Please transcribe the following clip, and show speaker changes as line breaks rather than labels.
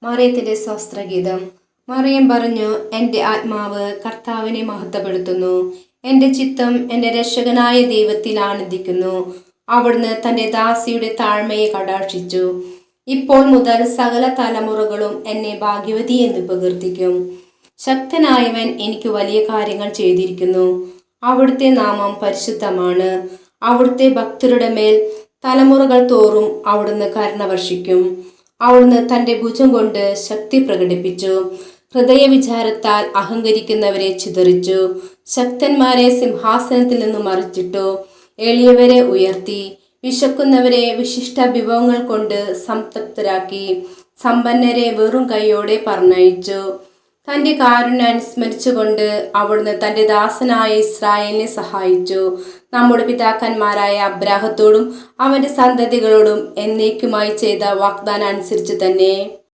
മറിയത്തിന്റെ സ്വസ്ത്രഗീതം. മറിയം പറഞ്ഞു, എൻ്റെ ആത്മാവ് കർത്താവിനെ മഹത്വപ്പെടുത്തുന്നു. എൻ്റെ ചിത്തം എൻ്റെ രക്ഷകനായ ദൈവത്തിൽ ആനന്ദിക്കുന്നു. അവിടുന്ന് തൻ്റെ ദാസിയുടെ താഴ്മയെ കടാക്ഷിച്ചു. ഇപ്പോൾ മുതൽ സകല തലമുറകളും എന്നെ ഭാഗ്യവതി എന്ന് പ്രകീർത്തിക്കും. ശക്തനായവൻ എനിക്ക് വലിയ കാര്യങ്ങൾ ചെയ്തിരിക്കുന്നു. അവിടുത്തെ നാമം പരിശുദ്ധമാണ്. അവിടുത്തെ ഭക്തരുടെ മേൽ തലമുറകൾ തോറും അവിടുന്ന് കരുണ വർഷിക്കും. അവിടുന്ന് തൻ്റെ ഭുജം കൊണ്ട് ശക്തി പ്രകടിപ്പിച്ചു. ഹൃദയവിചാരത്താൽ അഹങ്കരിക്കുന്നവരെ ചിതറിച്ചു. ശക്തന്മാരെ സിംഹാസനത്തിൽ നിന്ന് മറിച്ചിട്ടു. എളിയവരെ ഉയർത്തി. വിശക്കുന്നവരെ വിശിഷ്ട വിഭവങ്ങൾ കൊണ്ട് സംതൃപ്തരാക്കി. സമ്പന്നരെ വെറും കൈയോടെ പറഞ്ഞയച്ചു. തൻ്റെ കാരുണ്യം അനുസ്മരിച്ചുകൊണ്ട് അവിടുന്ന് തൻ്റെ ദാസനായ ഇസ്രായേലിനെ സഹായിച്ചു. നമ്മുടെ പിതാക്കന്മാരായ അബ്രാഹത്തോടും അവൻ്റെ സന്തതികളോടും എന്നേക്കുമായി ചെയ്ത വാഗ്ദാനം അനുസരിച്ച് തന്നെ